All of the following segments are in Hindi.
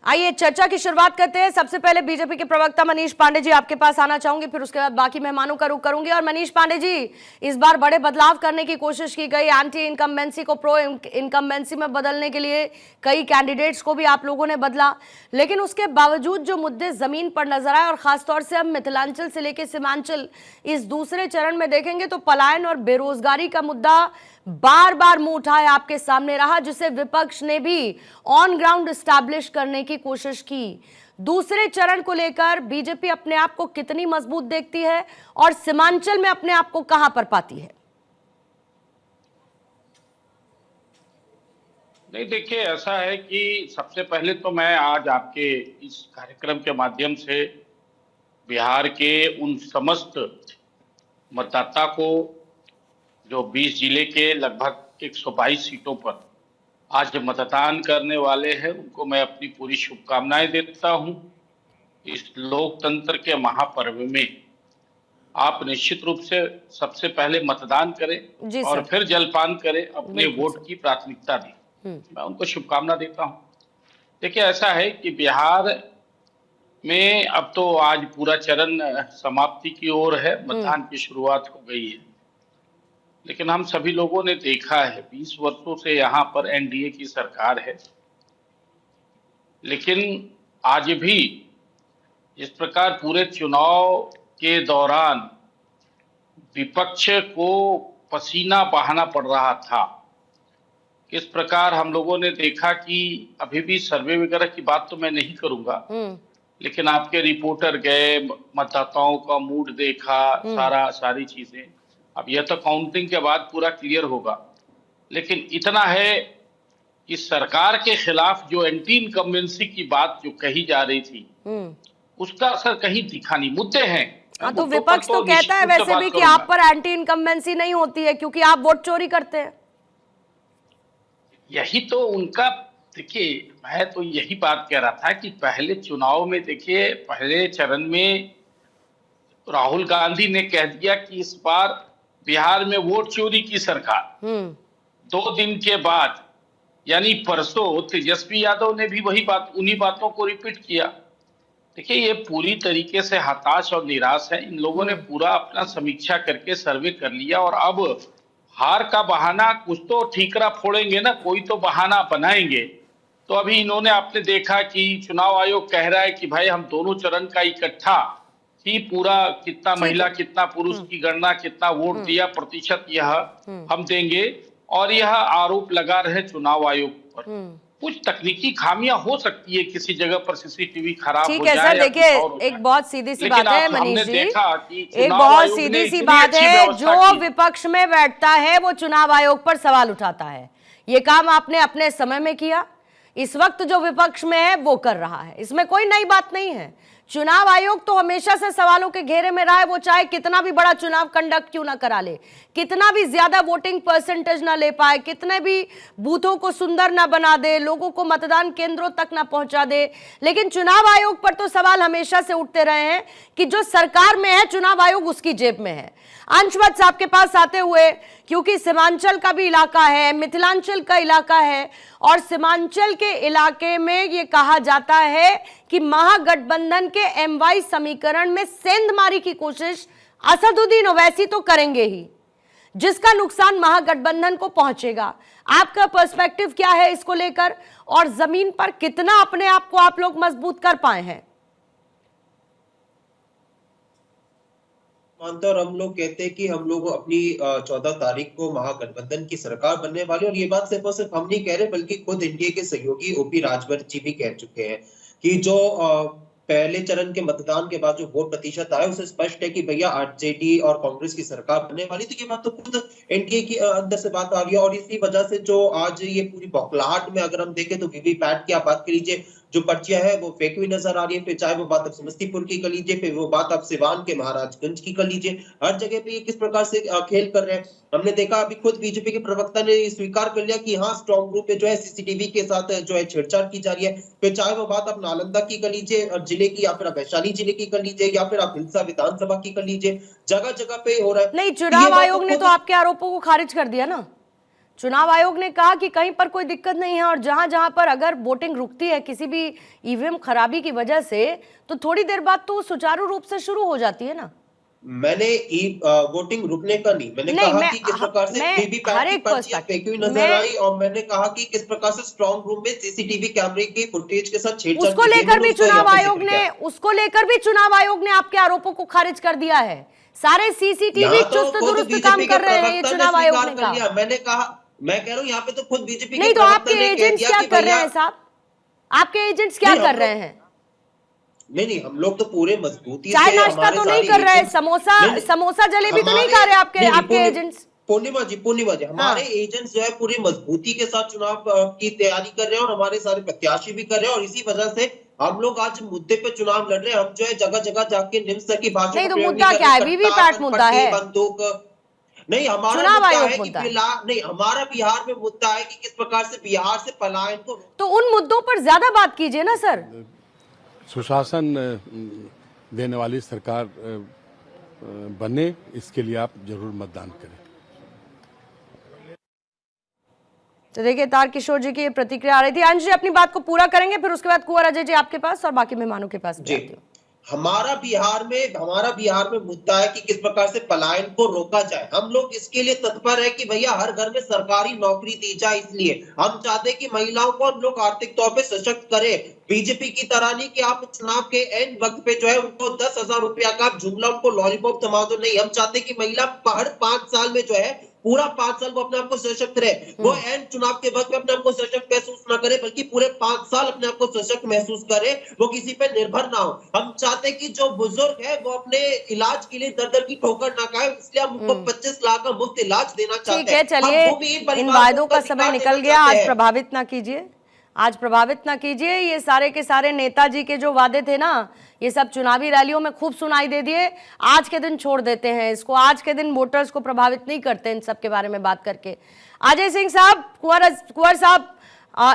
आइए चर्चा की शुरुआत करते हैं। सबसे पहले बीजेपी के प्रवक्ता मनीष पांडे जी आपके पास आना चाहूंगी, फिर उसके बाद बाकी मेहमानों का रुख करूंगी। और मनीष पांडे जी, इस बार बड़े बदलाव करने की कोशिश की गई, एंटी इनकम्बेंसी को प्रो इनकम्बेंसी में बदलने के लिए कई कैंडिडेट्स को भी आप लोगों ने बदला, लेकिन उसके बावजूद जो मुद्दे जमीन पर नजर आए, और खासतौर से हम मिथिलांचल से लेकर सीमांचल इस दूसरे चरण में देखेंगे तो पलायन और बेरोजगारी का मुद्दा बार बार मुंह उठाए आपके सामने रहा, जिसे विपक्ष ने भी ऑन ग्राउंड एस्टैब्लिश करने की कोशिश की। दूसरे चरण को लेकर बीजेपी अपने आप को कितनी मजबूत देखती है और सीमांचल में अपने आप को कहां पर पाती है? नहीं, देखिए, ऐसा है कि सबसे पहले तो मैं आज आपके इस कार्यक्रम के माध्यम से बिहार के उन समस्त मतदाता को, जो 20 जिले के लगभग 122 सीटों पर आज मतदान करने वाले हैं, उनको मैं अपनी पूरी शुभकामनाएं देता हूं। इस लोकतंत्र के महापर्व में आप निश्चित रूप से सबसे पहले मतदान करें और फिर जलपान करें, अपने वोट की प्राथमिकता दें। मैं उनको शुभकामना देता हूं। देखिए, ऐसा है कि बिहार में अब तो आज पूरा चरण समाप्ति की ओर है, मतदान की शुरुआत हो गई है, लेकिन हम सभी लोगों ने देखा है 20 वर्षों से यहाँ पर एनडीए की सरकार है, लेकिन आज भी जिस प्रकार पूरे चुनाव के दौरान विपक्ष को पसीना बहाना पड़ रहा था, किस प्रकार हम लोगों ने देखा कि अभी भी सर्वे वगैरह की बात तो मैं नहीं करूंगा, लेकिन आपके रिपोर्टर गए, मतदाताओं का मूड देखा, सारी चीजें। अब यह तो काउंटिंग के बाद पूरा क्लियर होगा, लेकिन इतना है कि सरकार के खिलाफ जो एंटी इनकम्बेंसी की बात जो कही जा रही थी, उसका असर कहीं दिखा नहीं। मुद्दे हैं। हाँ, तो विपक्ष तो कहता है वैसे भी कि आप पर एंटी इनकम्बेंसी नहीं होती है क्योंकि आप वोट चोरी करते हैं। यही तो उनका, देखिए, मैं तो यही बात कह रहा था कि पहले चुनाव में, देखिए, पहले चरण में राहुल गांधी ने कह दिया कि इस बार बिहार में वोट चोरी की सरकार। 2 दिन के बाद यानी परसों तेजस्वी यादव ने भी वही बात, उन्हीं बातों को रिपीट किया। देखिए, ये पूरी तरीके से हताश और निराश है। इन लोगों ने पूरा अपना समीक्षा करके सर्वे कर लिया और अब हार का बहाना, कुछ तो ठीकरा फोड़ेंगे ना, कोई तो बहाना बनाएंगे। तो अभी इन्होंने, आपने देखा कि चुनाव आयोग कह रहा है कि भाई हम दोनों चरण का इकट्ठा ही पूरा कितना महिला कितना पुरुष की गणना, कितना वोट दिया प्रतिशत, यह हम देंगे। और यह आरोप लगा रहे चुनाव आयोग पर। कुछ तकनीकी खामियां हो सकती है, किसी जगह पर सीसीटीवी खराब हो जाए। सर, देखिए, एक बहुत सीधी सी बात है मनीष जी, एक बहुत सीधी सी बात है, जो विपक्ष में बैठता है वो चुनाव आयोग पर सवाल उठाता है। ये काम आपने अपने समय में किया, इस वक्त जो विपक्ष में है वो कर रहा है, इसमें कोई नई बात नहीं है। चुनाव आयोग तो हमेशा से सवालों के घेरे में रहा है, वो चाहे कितना भी बड़ा चुनाव कंडक्ट क्यों ना करा ले, कितना भी ज्यादा वोटिंग परसेंटेज ना ले पाए, कितने भी बूथों को सुंदर ना बना दे, लोगों को मतदान केंद्रों तक ना पहुंचा दे, लेकिन चुनाव आयोग पर तो सवाल हमेशा से उठते रहे हैं कि जो सरकार में है चुनाव आयोग उसकी जेब में है। अंशवत साहब के पास आते हुए, क्योंकि सीमांचल का भी इलाका है, मिथिलांचल का इलाका है, और सीमांचल के इलाके में ये कहा जाता है कि महागठबंधन के एमवाई समीकरण में सेंधमारी की कोशिश असदुद्दीन ओवैसी तो करेंगे ही, जिसका नुकसान महागठबंधन को पहुंचेगा। आपका पर्सपेक्टिव क्या है इसको लेकर, और जमीन पर कितना अपने आप को आप लोग मजबूत कर पाए हैं? और हम लोग कहते हैं कि हम लोग अपनी 14 तारीख को महागठबंधन की सरकार बनने वाली, और ये बात सिर्फ और सिर्फ हम नहीं कह रहे, बल्कि खुद एनडीए के सहयोगी ओपी राजभर जी भी कह चुके हैं कि जो पहले चरण के मतदान के बाद जो वोट प्रतिशत आया उससे स्पष्ट है कि भैया आरजेडी और कांग्रेस की सरकार बनने वाली। तो ये बात तो खुद एनडीए की अंदर से बात आ रही है, और इसी वजह से जो आज ये पूरी बौखलाहट में अगर हम देखें तो वीवीपैट की आप बात कर लीजिए, जो पर्चियां है वो फेक हुई नजर आ रही है। फिर चाहे वो बात आप समस्तीपुर की कर लीजिए, फिर वो बात आप सिवान के महाराजगंज की कर लीजिए, हर जगह पे ये किस प्रकार से खेल कर रहे हैं। हमने देखा अभी खुद बीजेपी के प्रवक्ता ने स्वीकार कर लिया कि हाँ, स्ट्रॉन्ग ग्रुप पे जो है सीसीटीवी के साथ जो है छेड़छाड़ की जा रही है। फिर चाहे वो बात आप नालंदा की कर लीजिए और जिले की, या फिर आप वैशाली जिले की कर लीजिए, या फिर आप हिलसा विधानसभा की कर लीजिए, जगह जगह पे हो रहा है। नहीं, चुनाव आयोग ने तो आपके आरोपों को खारिज कर दिया ना। चुनाव आयोग ने कहा कि कहीं पर कोई दिक्कत नहीं है, और जहां जहां पर अगर वोटिंग रुकती है किसी भी ईवीएम खराबी की वजह से, तो थोड़ी देर बाद तो सुचारू रूप से शुरू हो जाती है ना। मैंने वोटिंग रुकने का नहीं, मैंने कहा कि किस प्रकार से वीवीपैट की पर्चियां फेंकी हुई नजर आई, और मैंने कहा कि किस प्रकार से स्ट्रांग रूम में सीसीटीवी कैमरे की फुटेज के साथ छेड़छाड़ उसको लेकर भी चुनाव आयोग ने आपके आरोपों को खारिज कर दिया है। सारे सीसीटीवी चुस्त दुरुस्त काम कर रहे हैं, ये चुनाव आयोग ने कहा। मैंने कहा, मैं कह रहा हूँ यहाँ पे तो खुद बीजेपी नहीं, तो आपके एजेंट्स क्या कर रहे हैं साहब? आपके एजेंट्स क्या कर रहे हैं? नहीं, हम लोग तो पूरे मजबूती से, चाय नाश्ता तो नहीं कर रहे, समोसा जलेबी तो नहीं खा रहे आपके एजेंट्स? पूर्णिमा जी, हमारे एजेंट्स जो है पूरी मजबूती के साथ चुनाव की तैयारी कर रहे हैं, और हमारे सारे प्रत्याशी भी कर रहे हैं, और इसी वजह से हम लोग आज मुद्दे पे चुनाव लड़ रहे हैं। हम जो है जगह जगह जाके निम्न स्तर की भाषा नहीं, तो मुद्दा क्या है? वीवीपैट मुद्दा है, बंदूक नहीं। हमारा चुनाव आयोग है कि नहीं, हमारा बिहार में मुद्दा है कि किस प्रकार से बिहार से पलायन को, तो उन मुद्दों पर ज्यादा बात कीजिए ना सर। सुशासन देने वाली सरकार बने, इसके लिए आप जरूर मतदान करें। तो देखिए, तारकिशोर जी की प्रतिक्रिया आ रही थी। अंश जी अपनी बात को पूरा करेंगे, फिर उसके बाद कुंवर अजय जी आपके पास और बाकी मेहमानों के पास भी आती हूं। हमारा बिहार में मुद्दा है कि किस प्रकार से पलायन को रोका जाए। हम लोग इसके लिए तत्पर है कि भैया हर घर में सरकारी नौकरी दी जाए। इसलिए हम चाहते हैं कि महिलाओं को हम लोग आर्थिक तौर पे सशक्त करें। बीजेपी की तरह नहीं कि आप चुनाव के एंड वक्त पे जो है उनको 10,000 रुपया का जुमला, उनको लॉलीपॉप थमा दो। नहीं, हम चाहते हैं कि महिला हर 5 साल में जो है पूरा 5 साल वो अपने आप को सशक्त रहे। वो एंड चुनाव के वक्त में अपने आप को सशक्त महसूस ना करे, बल्कि पूरे 5 साल अपने आप को सशक्त महसूस करे, वो किसी पे निर्भर ना हो। हम चाहते हैं कि जो बुजुर्ग है वो अपने इलाज के लिए दर की ठोकर ना खाए, इसलिए हम उनको 25 लाख का मुफ्त इलाज देना चाहते हैं। ठीक है, चलिए, इन वायदों का समय निकल गया। आज प्रभावित ना कीजिए। ये सारे के सारे नेताजी के जो वादे थे ना, ये सब चुनावी रैलियों में खूब सुनाई दे दिए। आज के दिन छोड़ देते हैं इसको, आज के दिन वोटर्स को प्रभावित नहीं करते इन सब के बारे में बात करके। अजय सिंह साहब, कुंवर साहब,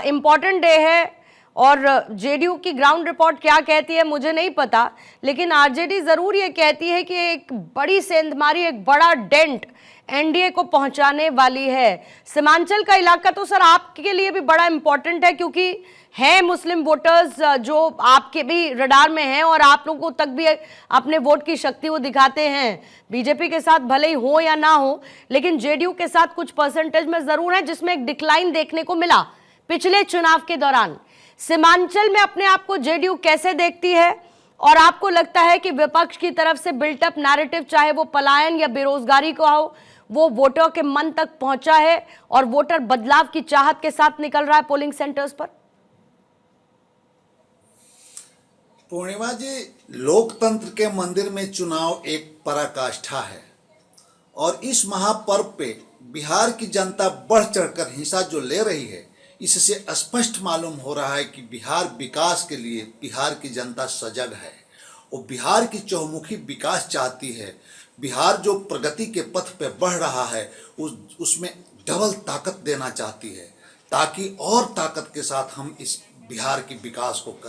इंपॉर्टेंट डे है, और जेडीयू की ग्राउंड रिपोर्ट क्या कहती है मुझे नहीं पता, लेकिन आरजेडी जरूर ये कहती है कि एक बड़ी सेंधमारी, एक बड़ा डेंट एनडीए को पहुंचाने वाली है। सीमांचल का इलाका तो सर आपके लिए भी बड़ा इंपॉर्टेंट है, क्योंकि हैं मुस्लिम वोटर्स जो आपके भी रडार में हैं, और आप लोगों तक भी अपने वोट की शक्ति वो दिखाते हैं। बीजेपी के साथ भले ही हो या ना हो, लेकिन जेडीयू के साथ कुछ परसेंटेज में जरूर है, जिसमें एक डिक्लाइन देखने को मिला पिछले चुनाव के दौरान। सीमांचल में अपने आप को जेडीयू कैसे देखती है, और आपको लगता है कि विपक्ष की तरफ से बिल्टअप नैरेटिव, चाहे वो पलायन या बेरोजगारी का हो, वो वोटर के मन तक पहुंचा है और वोटर बदलाव की चाहत के साथ निकल रहा है पोलिंग सेंटर्स पर? पूर्णिमा जी, लोकतंत्र के मंदिर में चुनाव एक पराकाष्ठा है, और इस महापर्व पे बिहार की जनता बढ़ चढ़कर हिस्सा जो ले रही है, इससे स्पष्ट मालूम हो रहा है कि बिहार विकास के लिए बिहार की जनता सजग है। वो बिहार की चहुमुखी विकास चाहती है। बिहार जो प्रगति के पथ पे बढ़ रहा है, उसमें डबल ताकत देना चाहती है, ताकि और ताकत के साथ हम इस बिहार की विकास को कर